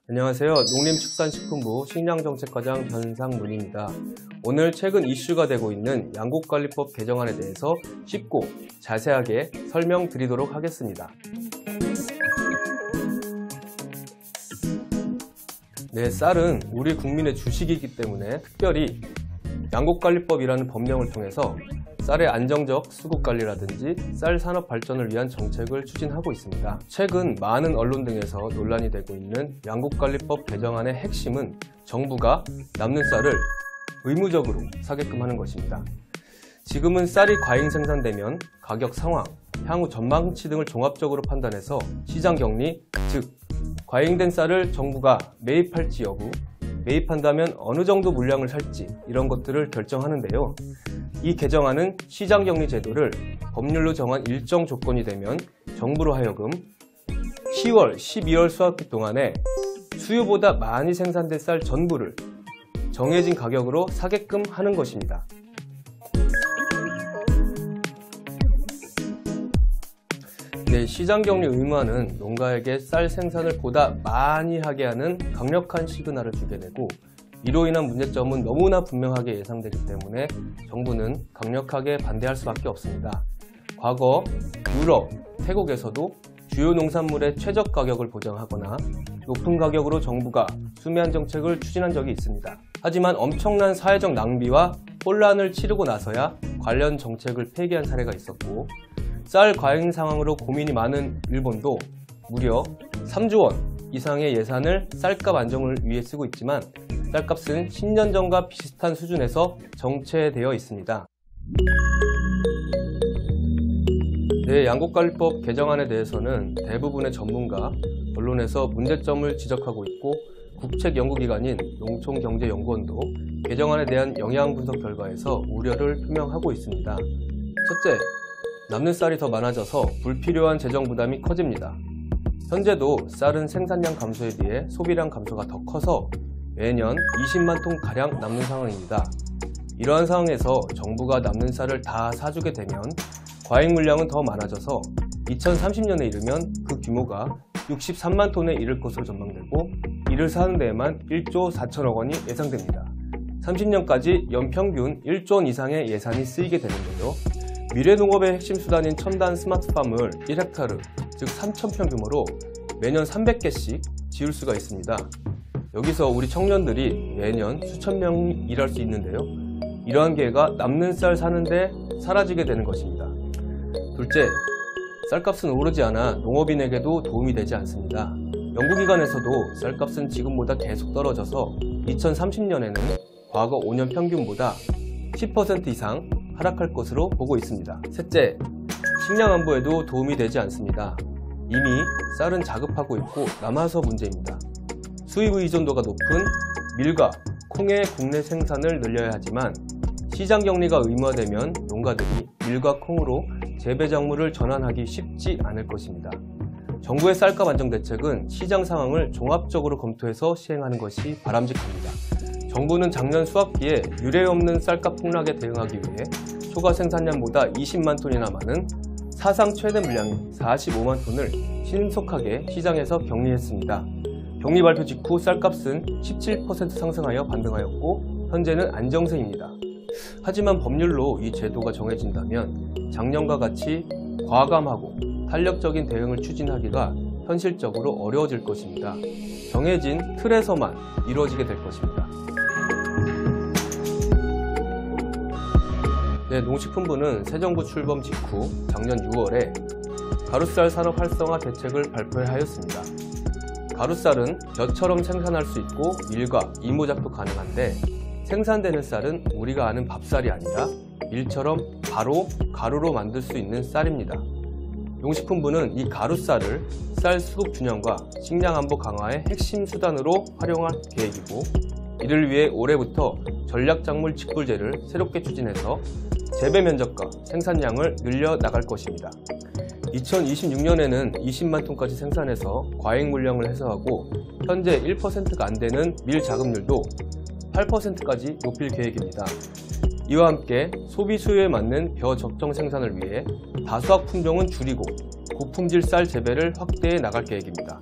안녕하세요. 농림축산식품부 식량정책과장 변상문입니다. 오늘 최근 이슈가 되고 있는 양곡관리법 개정안에 대해서 쉽고 자세하게 설명드리도록 하겠습니다. 네, 쌀은 우리 국민의 주식이기 때문에 특별히 양곡관리법이라는 법령을 통해서 쌀의 안정적 수급관리라든지 쌀 산업 발전을 위한 정책을 추진하고 있습니다. 최근 많은 언론 등에서 논란이 되고 있는 양곡관리법 개정안의 핵심은 정부가 남는 쌀을 의무적으로 사게끔 하는 것입니다. 지금은 쌀이 과잉 생산되면 가격 상황, 향후 전망치 등을 종합적으로 판단해서 시장 격리, 즉 과잉된 쌀을 정부가 매입할지 여부, 매입한다면 어느 정도 물량을 살지 이런 것들을 결정하는데요. 이 개정안은 시장격리 제도를 법률로 정한 일정 조건이 되면 정부로 하여금 10월, 12월 수확기 동안에 수요보다 많이 생산된 쌀 전부를 정해진 가격으로 사게끔 하는 것입니다. 네, 시장격리 의무화는 농가에게 쌀 생산을 보다 많이 하게 하는 강력한 시그널을 주게 되고, 이로 인한 문제점은 너무나 분명하게 예상되기 때문에 정부는 강력하게 반대할 수밖에 없습니다. 과거 유럽, 태국에서도 주요 농산물의 최저 가격을 보장하거나 높은 가격으로 정부가 수매한 정책을 추진한 적이 있습니다. 하지만 엄청난 사회적 낭비와 혼란을 치르고 나서야 관련 정책을 폐기한 사례가 있었고, 쌀 과잉 상황으로 고민이 많은 일본도 무려 3조 원 이상의 예산을 쌀값 안정을 위해 쓰고 있지만 쌀값은 10년 전과 비슷한 수준에서 정체되어 있습니다. 네, 양곡관리법 개정안에 대해서는 대부분의 전문가, 언론에서 문제점을 지적하고 있고, 국책연구기관인 농촌경제연구원도 개정안에 대한 영향 분석 결과에서 우려를 표명하고 있습니다. 첫째, 남는 쌀이 더 많아져서 불필요한 재정 부담이 커집니다. 현재도 쌀은 생산량 감소에 비해 소비량 감소가 더 커서 매년 20만 톤가량 남는 상황입니다. 이러한 상황에서 정부가 남는 쌀을 다 사주게 되면 과잉 물량은 더 많아져서 2030년에 이르면 그 규모가 63만 톤에 이를 것으로 전망되고, 이를 사는 데에만 1조 4천억 원이 예상됩니다. 30년까지 연평균 1조 원 이상의 예산이 쓰이게 되는데요. 미래농업의 핵심 수단인 첨단 스마트팜을 1헥타르, 즉 3,000평 규모로 매년 300개씩 지을 수가 있습니다. 여기서 우리 청년들이 매년 수천 명 일할 수 있는데요. 이러한 기회가 남는 쌀 사는데 사라지게 되는 것입니다. 둘째, 쌀값은 오르지 않아 농업인에게도 도움이 되지 않습니다. 연구기관에서도 쌀값은 지금보다 계속 떨어져서 2030년에는 과거 5년 평균보다 10% 이상 하락할 것으로 보고 있습니다. 셋째, 식량 안보에도 도움이 되지 않습니다. 이미 쌀은 자급하고 있고 남아서 문제입니다. 수입 의존도가 높은 밀과 콩의 국내 생산을 늘려야 하지만 시장 격리가 의무화되면 농가들이 밀과 콩으로 재배 작물을 전환하기 쉽지 않을 것입니다. 정부의 쌀값 안정 대책은 시장 상황을 종합적으로 검토해서 시행하는 것이 바람직합니다. 정부는 작년 수확기에 유례없는 쌀값 폭락에 대응하기 위해 초과 생산량보다 20만 톤이나 많은 사상 최대 물량인 45만 톤을 신속하게 시장에서 격리했습니다. 격리 발표 직후 쌀값은 17% 상승하여 반등하였고 현재는 안정세입니다. 하지만 법률로 이 제도가 정해진다면 작년과 같이 과감하고 탄력적인 대응을 추진하기가 현실적으로 어려워질 것입니다. 정해진 틀에서만 이루어지게 될 것입니다. 네, 농식품부는 새 정부 출범 직후 작년 6월에 가루쌀 산업 활성화 대책을 발표하였습니다. 가루쌀은 벼처럼 생산할 수 있고 밀과 이모작도 가능한데, 생산되는 쌀은 우리가 아는 밥쌀이 아니라 밀처럼 바로 가루로 만들 수 있는 쌀입니다. 농식품부는 이 가루쌀을 쌀 수급 균형과 식량 안보 강화의 핵심 수단으로 활용할 계획이고, 이를 위해 올해부터 전략작물 직불제를 새롭게 추진해서 재배 면적과 생산량을 늘려 나갈 것입니다. 2026년에는 20만 톤까지 생산해서 과잉 물량을 해소하고, 현재 1%가 안 되는 밀 자급률도 8%까지 높일 계획입니다. 이와 함께 소비 수요에 맞는 벼 적정 생산을 위해 다수학 품종은 줄이고 고품질 쌀 재배를 확대해 나갈 계획입니다.